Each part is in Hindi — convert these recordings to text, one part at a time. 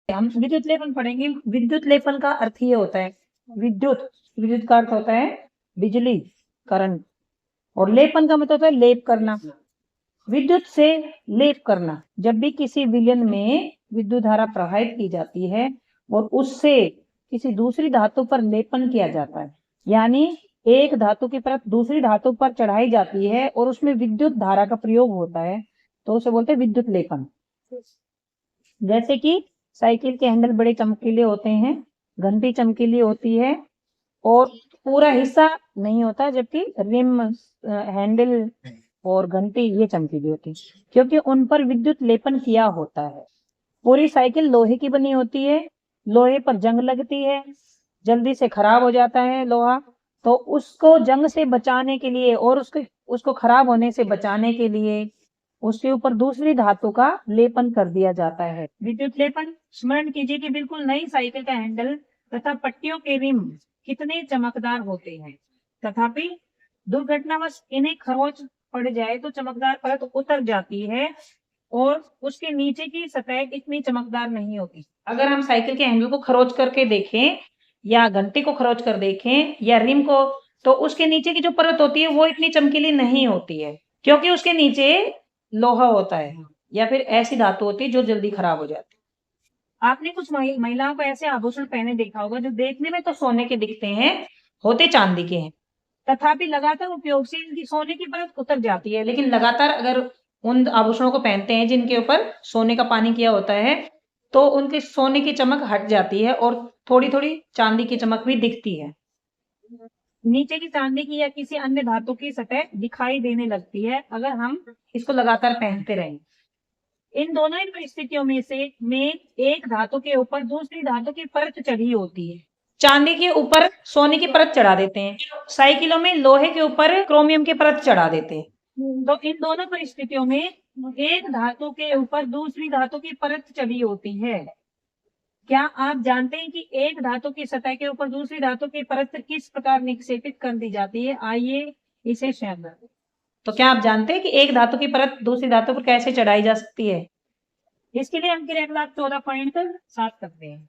हम विद्युत लेपन पढ़ेंगे। विद्युत लेपन का अर्थ ये होता है, विद्युत का अर्थ होता है बिजली, करंट, और लेपन का मतलब होता है लेप करना, विद्युत से लेप करना। जब भी किसी विलयन में विद्युत धारा प्रवाहित की जाती है और उससे किसी दूसरी धातु पर लेपन किया जाता है, यानी एक धातु की परत दूसरी धातु पर चढ़ाई जाती है और उसमें विद्युत धारा का प्रयोग होता है, तो उसे बोलते हैं विद्युत लेपन। जैसे कि साइकिल के हैंडल बड़े चमकीले होते हैं, घंटी चमकीली होती है और पूरा हिस्सा नहीं होता, जबकि रिम, हैंडल और घंटी ये चमकीली होती है, क्योंकि उन पर विद्युत लेपन किया होता है। पूरी साइकिल लोहे की बनी होती है, लोहे पर जंग लगती है, जल्दी से खराब हो जाता है लोहा, तो उसको जंग से बचाने के लिए और उसको खराब होने से बचाने के लिए उसके ऊपर दूसरी धातु का लेपन कर दिया जाता है। विद्युत लेपन, स्मरण कीजिए कि बिल्कुल नई साइकिल का हैंडल तथा पट्टियों के रिम कितने चमकदार होते हैं, तथापि दुर्घटनावश इन्हें खरोंच पड़ जाए तो चमकदार परत उतर जाती है और उसके नीचे की सतह इतनी चमकदार नहीं होती। अगर हम साइकिल के हैंडल को खरोच करके देखें या घंटी को खरोच कर देखें या रिम को, तो उसके नीचे की जो परत होती है वो इतनी चमकीली नहीं होती है, क्योंकि उसके नीचे लोहा होता है या फिर ऐसी धातु होती है जो जल्दी खराब हो जाती है। आपने कुछ महिलाओं को ऐसे आभूषण पहने देखा होगा जो देखने में तो सोने के दिखते हैं, होते चांदी के हैं, तथापि लगातार उपयोग से इनकी सोने की परत उतर जाती है। लेकिन लगातार अगर उन आभूषणों को पहनते हैं जिनके ऊपर सोने का पानी किया होता है, तो उनकी सोने की चमक हट जाती है और थोड़ी थोड़ी चांदी की चमक भी दिखती है। नीचे की चांदी की या किसी अन्य धातु की सतह दिखाई देने लगती है अगर हम इसको लगातार पहनते रहें। इन दोनों ही परिस्थितियों में एक धातु के ऊपर दूसरी धातु की परत चढ़ी होती है। चांदी के ऊपर सोने की परत चढ़ा देते हैं, साइकिलों में लोहे के ऊपर क्रोमियम की परत चढ़ा देते हैं। तो इन दोनों परिस्थितियों में एक धातु के ऊपर दूसरी धातु की परत चढ़ी होती है। क्या आप जानते हैं कि एक धातु की सतह के ऊपर दूसरी धातु की परत किस प्रकार निक्षेपित कर दी जाती है? आइए इसे शेयर करें। तो क्या आप जानते हैं कि एक धातु की परत दूसरी धातु पर कैसे चढ़ाई जा सकती है? इसके लिए हम क्रियाकलाप 14.7 करते हैं।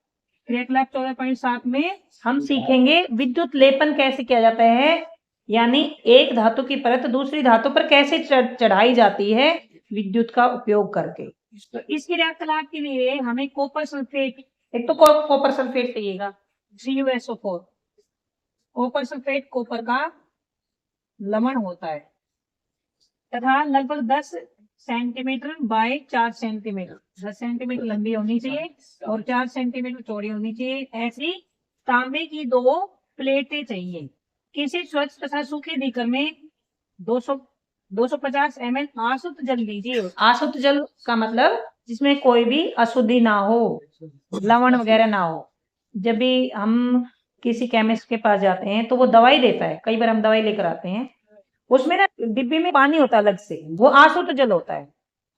क्रियाकलाप 14.7 में हम सीखेंगे विद्युत लेपन कैसे किया जाता है, यानी एक धातु की परत दूसरी धातु पर कैसे चढ़ाई जाती है विद्युत का उपयोग करके। तो इस क्रियाकलाप के लिए हमें कॉपर सल्फेट, एक तो कॉपर सल्फेट चाहिएगा, CuSO4। कॉपर सल्फेट कॉपर का लवण होता है तथा लगभग 10 सेंटीमीटर बाय 4 सेंटीमीटर, 10 सेंटीमीटर लंबी होनी चाहिए और 4 सेंटीमीटर चौड़ी होनी चाहिए। ऐसी तांबे की 2 प्लेटें चाहिए। किसी स्वच्छ तथा सूखे बीकर में 250 ml आसुत जल लीजिए। आसुत जल का मतलब जिसमें कोई भी अशुद्धि ना हो, लवण वगैरह ना हो। जब भी हम किसी केमिस्ट के पास जाते हैं तो वो दवाई देता है, कई बार हम दवाई लेकर आते हैं, उसमें ना डिब्बे में पानी होता है अलग से, वो आसुत जल होता है।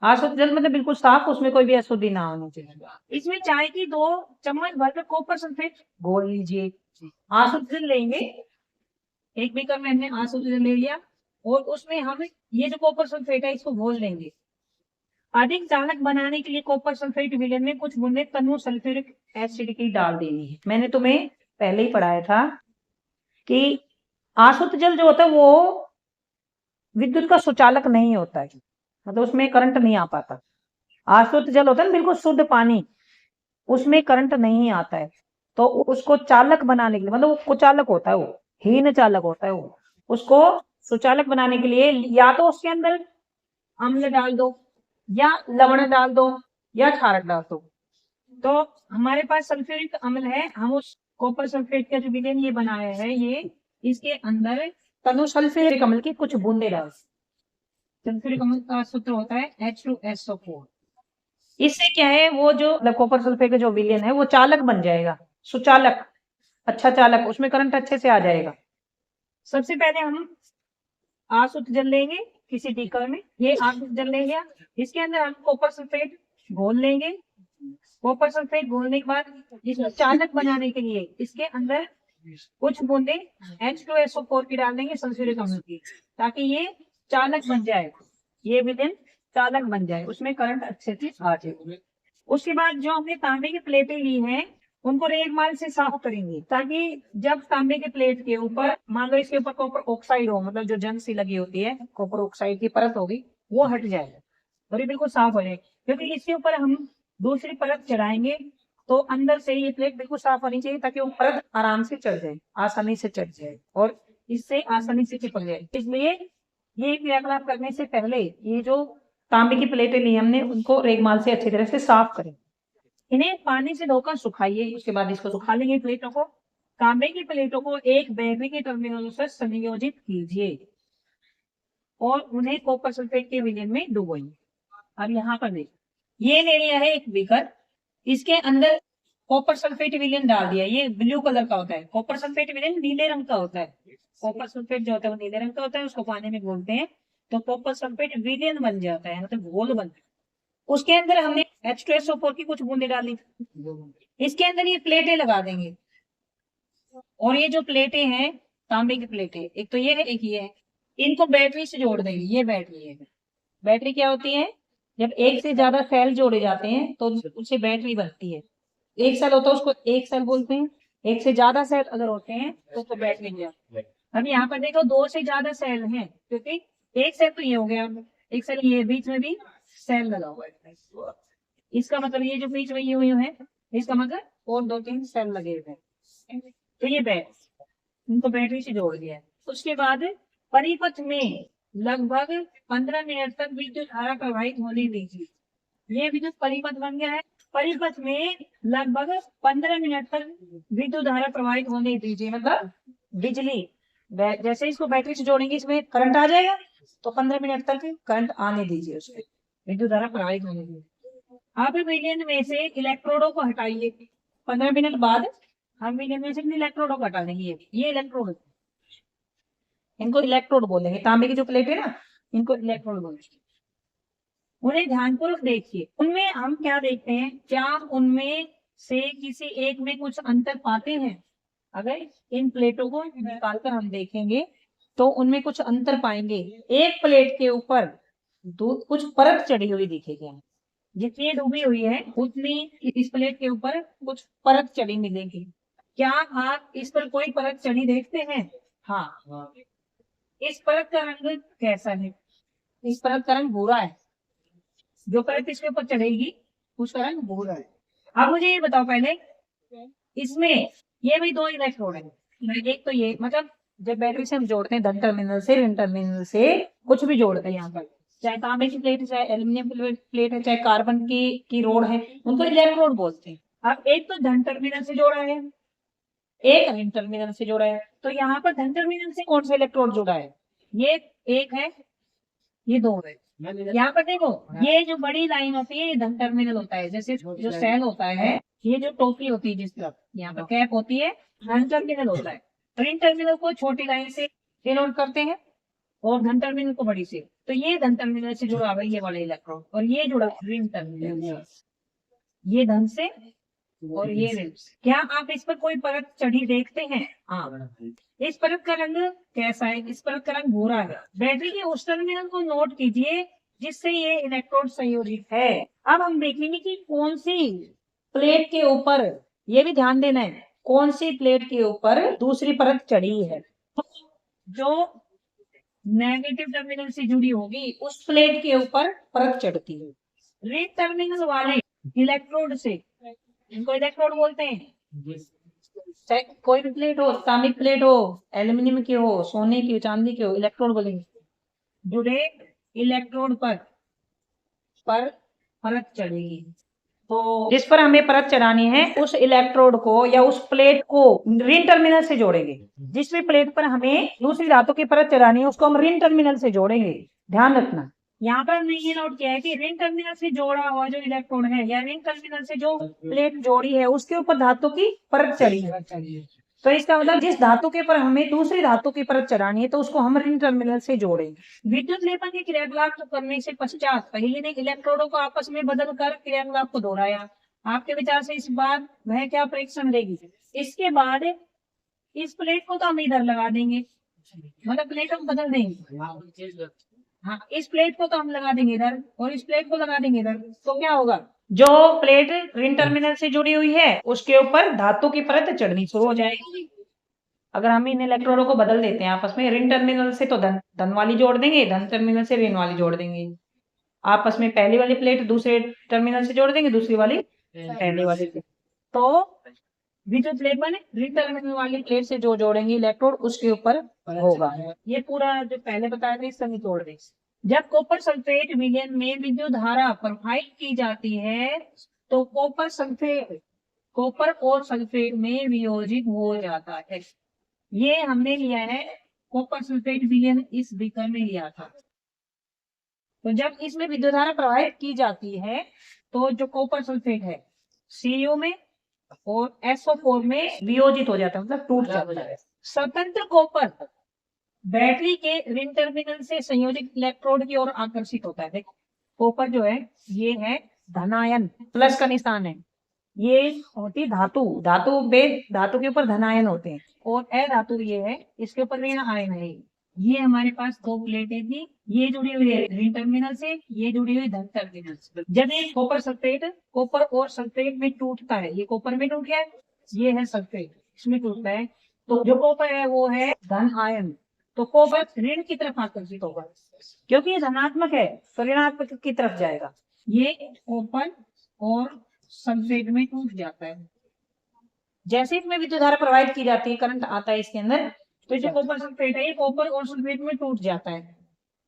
आसुत जल मतलब बिल्कुल साफ, उसमें कोई भी अशुद्धि ना होनी चाहिए। इसमें चाय की 2 चम्मच भरकर कॉपर सल्फेट घोल लीजिए। आसुत जल लेंगे, एक बीकर में हमने आसुत जल ले लिया और उसमें हम ये जो कॉपर सल्फेट है इसको घोल देंगे। अधिक चालक बनाने के लिए कॉपर सल्फेट विलयन में कुछ बूंदे तनु सल्फ्यूरिक एसिड की डाल देनी है। मैंने तुम्हें पहले ही पढ़ाया था कि आसुत जल जो होता है वो विद्युत का सुचालक नहीं होता है, मतलब उसमें करंट नहीं आ पाता। आसुत जल होता है ना बिल्कुल शुद्ध पानी, उसमें करंट नहीं आता है, तो उसको चालक बनाने के लिए, मतलब वो कुचालक होता है, वो हीन चालक होता है, वो उसको सुचालक बनाने के लिए या तो उसके अंदर अम्ल डाल दो या लवण डाल दो या क्षारक डाल दो। तो हमारे पास सल्फ्यूरिक अम्ल है, हम उस कॉपर सल्फेट का जो विलयन ये बनाया है, ये इसके अंदर तनु सल्फ्यूरिक अम्ल की कुछ बूंदे डाल। सल्फ्यूरिक अम्ल का सूत्र होता है H2SO4। इससे क्या है, वो जो कॉपर सल्फेट का जो विलयन है वो चालक बन जाएगा, सुचालक, अच्छा चालक, उसमें करंट अच्छे से आ जाएगा। सबसे पहले हम आसुत जल लेंगे किसी बीकर में, ये आसुत जल ले लिया, इसके अंदर हम कॉपर सल्फेट घोल लेंगे। कॉपर सल्फेट घोलने के बाद इसको चालक बनाने के लिए इसके अंदर कुछ बूंदे H2SO4 की डाल देंगे, सल्फ्यूरिक अम्ल की, ताकि ये चालक बन जाए, ये विलयन चालक बन जाए, उसमें करंट अच्छे से आ जाए। उसके बाद जो हमने तांबे की प्लेटें ली हैं उनको रेगमाल से साफ करेंगे, ताकि जब तांबे के प्लेट के ऊपर मान लो इसके ऊपर कॉपर ऑक्साइड हो, मतलब जो जंग सी लगी होती है, कॉपर ऑक्साइड की परत होगी, वो हट जाएगा और ये बिल्कुल साफ हो जाएगी। क्योंकि इसके ऊपर हम दूसरी परत चढ़ाएंगे तो अंदर से ये प्लेट बिल्कुल साफ होनी चाहिए, ताकि वो परत आराम से चढ़ जाए, आसानी से चढ़ जाए और इससे आसानी से चिपक जाए। इसलिए ये क्रियाकलाप करने से पहले ये जो तांबे की प्लेटें ली हमने उनको रेगमाल से अच्छी तरह से साफ करें। इन्हें पानी से धोकर सुखाइए। उसके बाद इसको सुखा लेंगे प्लेटों को। तांबे की प्लेटों को एक बैटरी के टर्मिनलों से संयोजित कीजिए और उन्हें कॉपर सल्फेट के विलयन में डुबोइए। अब यहाँ पर देखिए, ये ले लिया है एक बीकर, इसके अंदर कॉपर सल्फेट विलयन डाल दिया। ये ब्लू कलर का होता है, कॉपर सल्फेट विलयन नीले रंग का होता है। कॉपर सल्फेट जो होता है वो नीले रंग का होता है, उसको पानी में घोलते हैं तो कॉपर सल्फेट विलयन बन जाता है, मतलब घोल बनता है। उसके अंदर हमने H2SO4 की कुछ बूंदे डाली, इसके अंदर ये प्लेटें लगा देंगे। और ये जो प्लेटें हैं तांबे की प्लेटें, एक तो ये है एक ये है, इनको बैटरी से जोड़ देंगे। ये बैटरी है। बैटरी क्या होती है? जब एक से ज्यादा सेल जोड़े जाते हैं तो उससे बैटरी बनती है। एक सेल होता है उसको एक सेल बोलते हैं, एक से ज्यादा सेल अगर होते हैं तो उसको बैटरी बोलते हैं। अब यहाँ पर देखो दो से ज्यादा सेल हैं, क्योंकि एक सेल तो ये हो गया, एक सेल ये बीच में भी सेल लगा हुआ है, इसका मतलब ये जो बीच में ये हुई है इसका मतलब और 2-3 सेल लगे हुए हैं। तो ये बैटरी, इनको बैटरी से जोड़ दिया है। उसके बाद परिपथ में लगभग 15 मिनट तक विद्युत धारा प्रवाहित होने दीजिए। ये विद्युत परिपथ बन गया है। परिपथ में लगभग 15 मिनट तक विद्युत धारा प्रवाहित होने दीजिए, मतलब बिजली जैसे इसको बैटरी से जोड़ेंगे इसमें करंट आ जाएगा, तो 15 मिनट तक करंट आने दीजिए, उसमें विद्युत धारा प्रवाहित होने दीजिए। आप विलयन में से इलेक्ट्रोडों को हटाइए। 15 मिनट बाद हम विलयन में से इलेक्ट्रोडों को हटा देंगे। ये इलेक्ट्रोड, इनको इलेक्ट्रोड बोलेंगे। तांबे की जो प्लेट है ना, इनको इलेक्ट्रोड बोलेंगे। उन्हें ध्यानपूर्वक देखिए। उनमें हम क्या देखते हैं, क्या उनमें से किसी एक में कुछ अंतर पाते हैं? अगर इन प्लेटों को निकालकर हम देखेंगे तो उनमें कुछ अंतर पाएंगे। एक प्लेट के ऊपर कुछ परत चढ़ी हुई दिखेगी, जितनी डूबी हुई है उतनी इस प्लेट के ऊपर कुछ परत चढ़ी मिलेगी। क्या आप इस पर कोई परत चढ़ी देखते हैं? हाँ। इस परत का रंग कैसा है? इस परत का रंग भूरा है। जो परत इसके ऊपर चढ़ेगी उसका रंग भूरा है। अब मुझे ये बताओ पहले, इसमें ये भी 2 इलेक्ट्रोड है। एक तो ये, मतलब जब बैटरी से हम जोड़ते हैं धन टर्मिनल से ऋण टर्मिनल से कुछ भी जोड़ते हैं, यहाँ पर चाहे तांबे की प्लेट है, चाहे एल्यूमिनियम प्लेट है, चाहे कार्बन की रोड है, उनको इलेक्ट्रोड बोलते हैं। अब एक तो धन टर्मिनल से जोड़ा है, एक ऋण टर्मिनल से जोड़ा है। तो यहाँ पर धन टर्मिनल से कौन सा इलेक्ट्रोड जुड़ा है? ये एक है, ये 2 है। यहाँ पर देखो, ये जो बड़ी लाइन होती है ये धन टर्मिनल होता है। जैसे जो सेल होता है, ये जो टोपी होती है जिस तरफ यहाँ पर कैप होती है, धन टर्मिनल होता है। ऋण टर्मिनल को छोटी लाइन से डिनोट करते हैं और धन टर्मिनल को बड़ी से। तो ये धन टर्मिनल से जुड़ा हुआ ये वाला इलेक्ट्रॉन, और ये जुड़ा ऋण टर्मिनल, ये धन से और ये ऋण। क्या आप इस पर कोई परत चढ़ी देखते हैं? हाँ। इस परत का रंग कैसा है? इस परत का रंग भूरा है। बैटरी के उस टर्मिनल को नोट कीजिए जिससे ये इलेक्ट्रोड संयोजित है। अब हम देखेंगे कि कौन सी प्लेट के ऊपर, ये भी ध्यान देना है, कौन सी प्लेट के ऊपर दूसरी परत चढ़ी है। जो नेगेटिव टर्मिनल से जुड़ी होगी उस प्लेट के ऊपर परत चढ़ती है। ऋण टर्मिनल वाले इलेक्ट्रोड से, इनको इलेक्ट्रोड बोलते हैं। चाहे कोई भी प्लेट हो, तांबे की प्लेट हो, एल्यूमिनियम की हो, सोने की, चांदी की हो, इलेक्ट्रोड बोलेंगे। जुड़े इलेक्ट्रोड पर परत चढ़ेगी। तो जिस पर हमें परत चढ़ानी है उस इलेक्ट्रोड को या उस प्लेट को ऋण टर्मिनल से जोड़ेंगे। जिस भी प्लेट पर हमें दूसरी धातु की परत चढ़ानी है उसको हम ऋण टर्मिनल से जोड़ेंगे। ध्यान रखना, यहाँ पर हमने ये नोट किया है कि ऋण टर्मिनल से जोड़ा हुआ जो इलेक्ट्रोड है या ऋण टर्मिनल से जो प्लेट जोड़ी है उसके ऊपर धातु की परत चढ़ी है। तो इसका मतलब जिस धातु के पर हमें दूसरी धातु की परत चढ़ानी है तो उसको हम ऋण टर्मिनल से जोड़ेंगे। विद्युत लेपन के क्रियाकलाप करने से पश्चात पहले ने इलेक्ट्रोडों को आपस में बदलकर क्रियाकलाप को दोहराया। आपके विचार से इस बार वह क्या परीक्षण देगी? इसके बाद इस प्लेट को तो हम इधर लगा देंगे, मतलब प्लेट हम बदल देंगे। हाँ, इस प्लेट को तो हम लगा देंगे इधर और इस प्लेट को लगा देंगे इधर। तो क्या होगा, जो प्लेट ऋण टर्मिनल से जुड़ी हुई है उसके ऊपर धातु की परत चढ़नी शुरू हो जाएगी। अगर हम इन इलेक्ट्रोडों को बदल देते हैं आपस में, ऋण टर्मिनल से तो धन वाली जोड़ देंगे, धन टर्मिनल से ऋण वाली जोड़ देंगे। आपस में पहली वाली प्लेट दूसरे टर्मिनल से जोड़ देंगे, दूसरी वाली पहली वाली से। तो विद्युत लेपन ऋण टर्मिनल वाली प्लेट से जो जोड़ेंगे इलेक्ट्रोड उसके ऊपर होगा। ये पूरा जो पहले बताया था इससे जोड़ दें। जब कॉपर सल्फेट विलयन में विद्युत धारा प्रवाहित की जाती है तो कॉपर और सल्फेट में वियोजित हो जाता है। ये हमने लिया है कॉपर सल्फेट विलयन इस बीकर में लिया था। तो जब इसमें विद्युत धारा प्रवाहित की जाती है तो जो कॉपर सल्फेट है Cu में और SO4 में वियोजित हो जाता है, मतलब टूट जाता है। स्वतंत्र कॉपर बैटरी के ऋण टर्मिनल से संयोजित इलेक्ट्रोड की ओर आकर्षित होता है। देखो कॉपर जो है ये है धनायन, प्लस का निशान है। ये होती धातु, धातु के ऊपर धनायन होते हैं और अधातु ये है, इसके ऊपर ऋण आयन है। ये हमारे पास दो प्लेटें थी, ये जुड़ी हुई है ऋण टर्मिनल से, ये जुड़ी हुई धन टर्मिनल से। जब ये कॉपर और सल्फेट में टूटता है, ये कॉपर में टूट गया, ये है सल्फेट, इसमें टूटता है, तो जो कॉपर है वो है धन आयन, तो कॉपर ऋण की तरफ आकर्षित होगा, क्योंकि ये धनात्मक है तो ऋणात्मक की तरफ जाएगा। ये कॉपर और सल्फेट में टूट जाता है। जैसे इसमें विद्युत धारा प्रवाहित की जाती है, करंट आता है इसके अंदर, तो जो कॉपर सल्फेट है ये कॉपर और सल्फेट में टूट जाता है।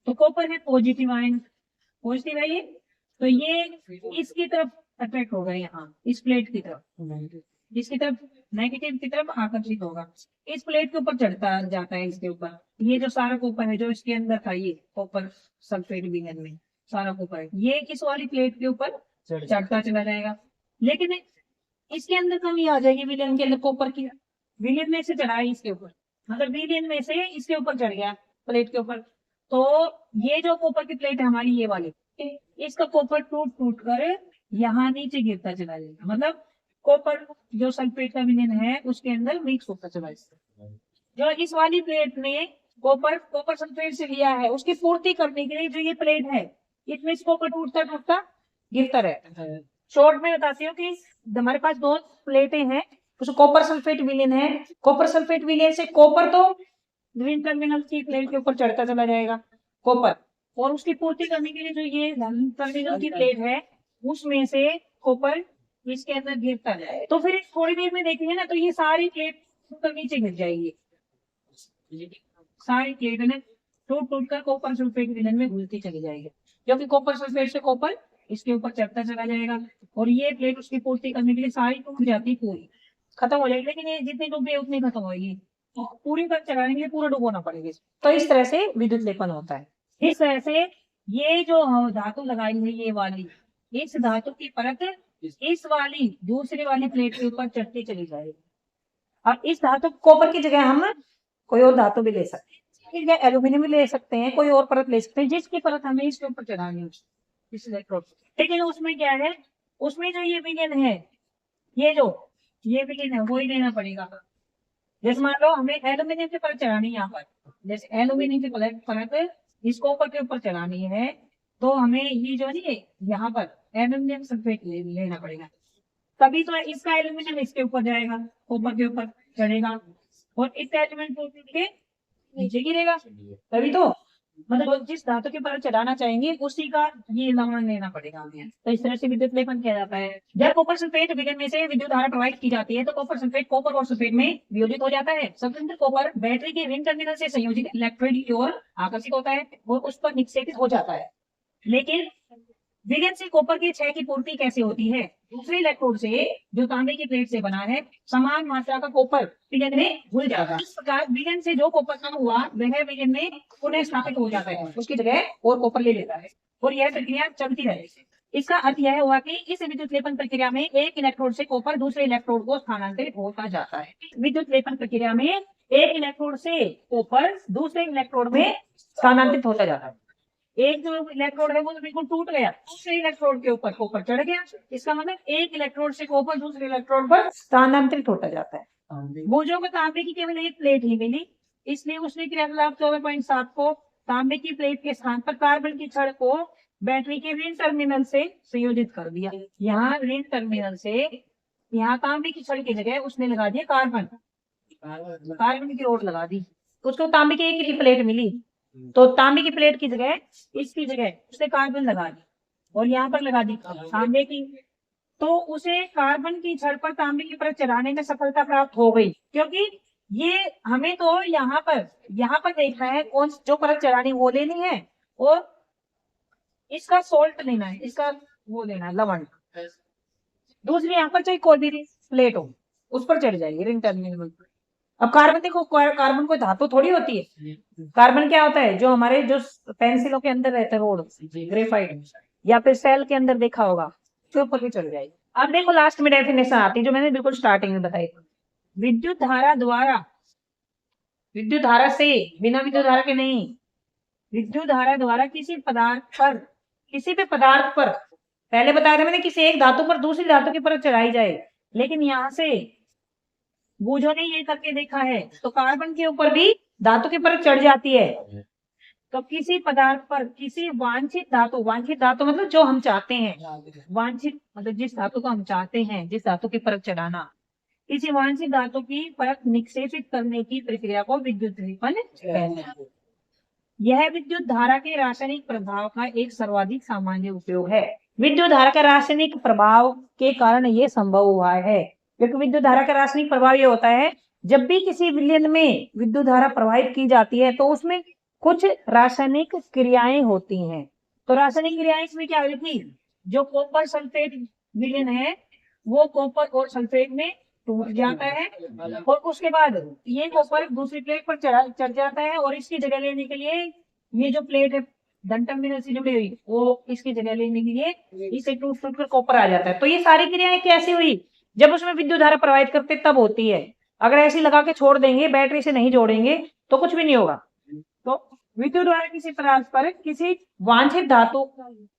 तो कॉपर है पॉजिटिव आयन, पॉजिटिव है ये, तो ये इसकी तरफ अट्रैक्ट होगा, यहाँ इस प्लेट की तरफ, जिसकी तरफ नेगेटिव की तरफ आकर्षित होगा, इस प्लेट के ऊपर चढ़ता जाता है। इसके ऊपर ये जो सारा कॉपर है जो इसके अंदर था, ये कॉपर सल्फेट विलयन में सारा कॉपर है, ये इस वाली प्लेट के ऊपर चढ़ता चला जाएगा। लेकिन इसके अंदर कमी आ जाएगी, विलयन के अंदर कॉपर की, विलयन में से चढ़ा है इसके ऊपर, मतलब विलयन में से इसके ऊपर चढ़ गया प्लेट के ऊपर, तो ये जो कॉपर की प्लेट है हमारी ये वाली, इसका कॉपर टूट टूट कर यहाँ नीचे गिरता चला जाएगा, मतलब कॉपर जो सल्फेट का विलयन है उसके अंदर मिक्स होता चला जाएगा। जो इस वाली प्लेट में कॉपर सल्फेट से लिया है उसकी पूर्ति करने के लिए जो ये प्लेट है इसमें से कॉपर टूटता टूटता गिरता रहता है। शॉर्ट में बताती हूँ कि हमारे पास दो प्लेटें हैं, उसमें कॉपर सल्फेट विलयन है, कॉपर सल्फेट विलयन से कॉपर तो ऋण टर्मिनल की प्लेट के ऊपर चढ़ता चला जाएगा कॉपर, और उसकी पूर्ति करने के लिए जो ये धन टर्मिनल की प्लेट है उसमें से कॉपर इसके अंदर गिरता जाए, तो फिर थोड़ी देर में देखेंगे ना तो ये सारी प्लेट ऊपर नीचे गिर जाएगी, सारी प्लेट में टूट टूट कर कॉपर सल्फेट विलयन में घुलती चली जाएगी, क्योंकि कॉपर सल्फेट से कॉपर इसके ऊपर चढ़ता चला जाएगा, और ये प्लेट उसकी पूर्ति करने के लिए सारी टूट जाती, पूरी खत्म हो जाएगी, लेकिन ये जितनी डूबी उतनी खत्म होगी, तो पूरी पर चलाने के लिए पूरा डुबोना पड़ेगा। तो इस तरह से विद्युत लेपन होता है। इस तरह से ये जो धातु लगाई है ये वाली, इस धातु की परत इस वाली दूसरी वाली प्लेट के ऊपर चढ़ती चली जाएगी। अब इस धातु कॉपर की जगह हम कोई और धातु भी ले सकते हैं, एल्यूमिनियम भी ले सकते हैं, कोई और परत ले सकते हैं जिसकी परत हमें इसके ऊपर चढ़ानी है इस इलेक्ट्रोड। लेकिन उसमें क्या है, उसमें जो ये विलयन है, ये विलयन है वो ही लेना पड़ेगा। जैसे मान लो हमें एल्यूमिनियम की परत चढ़ानी है यहाँ पर, जैसे एल्यूमिनियम की परत इस कॉपर के ऊपर चढ़ानी है, तो हमें ये जो है यहाँ पर एल्यूमिनियम सल्फेट लेना पड़ेगा, तभी तो इसका एल्यूमिनियम इसके ऊपर जाएगा, कॉपर के ऊपर चढ़ेगा, और इसका एल्यूमिनियम के नीचे गिरेगा, तभी तो मतलब जिस धातु के परत चढ़ाना चाहेंगे उसी का ये लवण लेना पड़ेगा हमें। तो इस तरह से विद्युत लेपन किया जाता है। जब कॉपर सल्फेट विलयन में से विद्युत धारा प्रवाहित की जाती है तो कॉपर सल्फेट कॉपर और सल्फेट में वियोजित हो जाता है। स्वतंत्र कॉपर बैटरी के ऋण टर्मिनल से संयोजित इलेक्ट्रोड की ओर आकर्षित होता है और उस पर निक्षेपित हो जाता है। लेकिन विलयन से कॉपर की क्षय की पूर्ति कैसे होती है? दूसरे इलेक्ट्रोड से जो तांबे की प्लेट से बना है समान मात्रा का कॉपर विलयन में घुल जाता है। इस प्रकार विलयन से जो कॉपर कम हुआ वह विलयन में पुनः स्थापित हो जाता है, उसकी जगह और कॉपर ले लेता है और यह प्रक्रिया चलती रहेगी। इसका अर्थ यह हुआ कि इस विद्युत लेपन प्रक्रिया में एक इलेक्ट्रोड से कॉपर दूसरे इलेक्ट्रोड को स्थानांतरित होता जाता है। विद्युत लेपन प्रक्रिया में एक इलेक्ट्रोड से कॉपर दूसरे इलेक्ट्रोड में स्थानांतरित होता जाता है। एक जो इलेक्ट्रोड है वो तो बिल्कुल टूट गया, दूसरे इलेक्ट्रोड के ऊपर कॉपर चढ़ गया, इसका मतलब एक इलेक्ट्रोड से कॉपर दूसरे इलेक्ट्रोड पर स्थानांतरित होता जाता है। भुजों को तांबे की केवल एक प्लेट ही मिली, इसलिए उसने क्रियाकलाप 14.7 को तांबे की प्लेट के स्थान पर कार्बन की छड़ को बैटरी के ऋण टर्मिनल से संयोजित कर दिया। यहाँ ऋण टर्मिनल से यहाँ तांबे की छड़ की जगह उसने लगा दिया कार्बन की रोड लगा दी। उसको तांबे की एक ही प्लेट मिली, तो तांबे की प्लेट की जगह इसकी जगह उसने कार्बन लगा दी और यहाँ पर लगा दी तांबे की। तो उसे कार्बन की छड़ पर तांबे की परत चढ़ाने में सफलता प्राप्त हो गई, क्योंकि ये हमें तो यहाँ पर देखना है कौन जो परत चढ़ानी वो लेनी है और इसका सोल्ट लेना है, इसका वो लेना है लवण। दूसरी यहाँ पर चाहे कोई भी प्लेट हो उस पर चढ़ जाएगी रिंग टर्मिनल। अब कार्बन देखो, कार्बन कोई धातु थोड़ी होती है। कार्बन क्या होता है, जो हमारे जो पेंसिलों के अंदर रहता है रोड ग्रेफाइट, या फिर सेल के अंदर देखा होगा, तो ऊपर भी चढ़ जाएगी। अब देखो लास्ट में डेफिनेशन आती है जो मैंने बिल्कुल स्टार्टिंग में बताई। विद्युत धारा से, बिना विद्युत धारा के नहीं, विद्युत धारा द्वारा किसी भी पदार्थ पर, पहले बताया था मैंने, किसी एक धातु पर दूसरी धातु की परत चढ़ाई जाए, लेकिन यहाँ से बूझो ने ये करके देखा है तो कार्बन के ऊपर भी धातु की परत चढ़ जाती है। तो किसी पदार्थ पर किसी वांछित धातु मतलब जो हम चाहते हैं, वांछित मतलब जिस धातु को हम चाहते हैं, जिस धातु की परत चढ़ाना, किसी वांछित धातु की परत निक्षेपित करने की प्रक्रिया को विद्युत लेपन कहते हैं। यह विद्युत धारा के रासायनिक प्रभाव का एक सर्वाधिक सामान्य उपयोग है। विद्युत धारा का रासायनिक प्रभाव के कारण ये संभव हुआ है, क्योंकि विद्युत धारा का रासायनिक प्रभाव ये होता है, जब भी किसी विलयन में विद्युत धारा प्रवाहित की जाती है तो उसमें कुछ रासायनिक क्रियाएं होती हैं। तो रासायनिक क्रियाएं इसमें क्या हुई थी, जो कॉपर सल्फेट विलयन है वो कॉपर और सल्फेट में टूट जाता है और उसके बाद ये कॉपर दूसरी प्लेट पर चढ़ जाता है और इसकी जगह लेने के लिए ये जो प्लेट है धन टर्मिनल से जुड़ी हुई वो इसकी जगह लेने के लिए इसे टूट कर कॉपर आ जाता है। तो ये सारी क्रियाएं कैसी हुई, जब उसमें विद्युत धारा प्रवाहित करते तब होती है। अगर ऐसे लगा के छोड़ देंगे, बैटरी से नहीं जोड़ेंगे तो कुछ भी नहीं होगा। तो विद्युत द्वारा किसी पदार्थ पर किसी वांछित धातु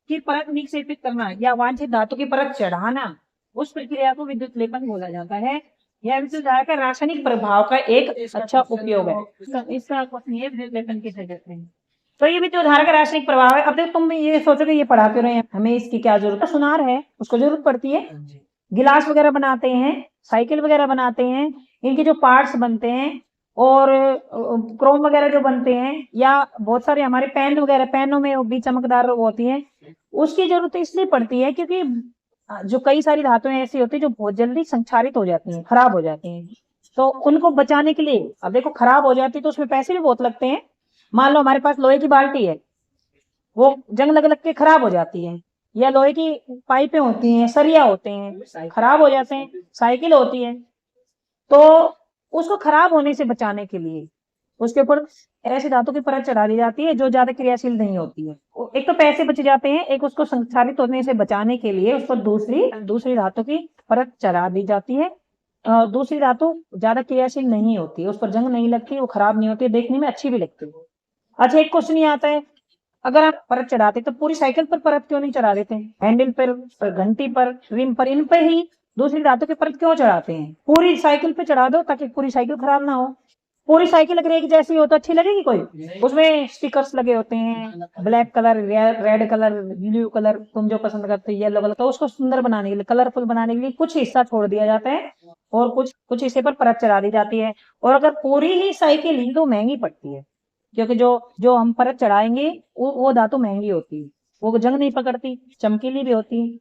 की परत निक्षेपित करना या वांछित धातु की परत चढ़ाना, उस प्रक्रिया को विद्युत लेपन बोला जाता है। यह विद्युत धारा का रासायनिक प्रभाव का एक अच्छा उपयोग है। इसका विद्युत लेपन किसे कहते हैं। तो ये विद्युत धारा का रासायनिक प्रभाव है। अब देखो तुम ये सोचोगे ये पढ़ा क्यों रहे हैं, हमें इसकी क्या जरूरत है। सुनार है उसको जरूरत पड़ती है, गिलास वगैरह बनाते हैं, साइकिल वगैरह बनाते हैं, इनके जो पार्ट्स बनते हैं और क्रोम वगैरह जो बनते हैं, या बहुत सारे हमारे पेन वगैरह, पेनों में भी चमकदार होती है, उसकी जरूरत इसलिए पड़ती है क्योंकि जो कई सारी धातुएं ऐसी होती है जो बहुत जल्दी संक्षारित हो जाती हैं, खराब हो जाती हैं। तो उनको बचाने के लिए, अब देखो खराब हो जाती है तो उसमें पैसे भी बहुत लगते हैं। मान लो हमारे पास लोहे की बाल्टी है, वो जंग लग के खराब हो जाती है, या लोहे की पाइपें होती हैं, सरिया होते हैं, खराब हो जाते हैं, साइकिल होती है, तो उसको खराब होने से बचाने के लिए उसके ऊपर ऐसी धातु की परत चढ़ा दी जाती है जो ज्यादा क्रियाशील नहीं होती है। एक तो पैसे बच जाते हैं, एक उसको संक्षारित होने से बचाने के लिए उस पर दूसरी धातु की परत चढ़ा दी जाती है। दूसरी धातु ज्यादा क्रियाशील नहीं होती, उस पर जंग नहीं लगती, वो खराब नहीं होती, देखने में अच्छी भी लगती है। अच्छा एक क्वेश्चन ये आता है, अगर आप परत चढ़ाते तो पूरी साइकिल पर परत क्यों नहीं चढ़ा देते, हैंडल पर, घंटी पर, रिम पर, इन पर ही दूसरी धातु की परत क्यों चढ़ाते हैं। पूरी साइकिल पे चढ़ा दो ताकि पूरी साइकिल खराब ना हो। पूरी साइकिल अगर एक जैसी हो तो अच्छी लगेगी कोई, उसमें स्टिकर्स लगे होते हैं, black colour, red colour, blue colour, तुम जो पसंद करते हो, येलो कलर, तो उसको सुंदर बनाने के लिए, कलरफुल बनाने के लिए कुछ हिस्सा छोड़ दिया जाता है और कुछ हिस्से पर परत चढ़ा दी जाती है। और अगर पूरी ही साइकिल ही तो महंगी पड़ती है, क्योंकि जो हम परत चढ़ाएंगे वो धातु महंगी होती है, वो जंग नहीं पकड़ती, चमकीली भी होती है।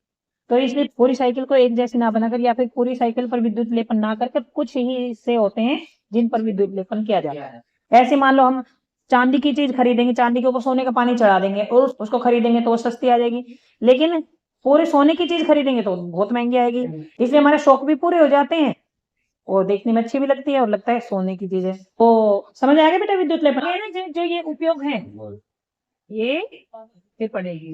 तो इसलिए पूरी साइकिल को एक जैसी ना बनाकर या फिर पूरी साइकिल पर विद्युत लेपन ना करके कुछ ही हिस्से होते हैं जिन पर विद्युत लेपन किया जाता है। ऐसे मान लो हम चांदी की चीज खरीदेंगे, चांदी के ऊपर सोने का पानी चढ़ा देंगे और उसको खरीदेंगे तो वो सस्ती आ जाएगी, लेकिन पूरे सोने की चीज खरीदेंगे तो बहुत महंगी आएगी। इसलिए हमारे शौक भी पूरे हो जाते हैं और देखने में अच्छी भी लगती है और लगता है सोने की चीज है। तो समझ आ गया बेटा विद्युत लेपन जो ये उपयोग है, ये फिर पड़ेगी।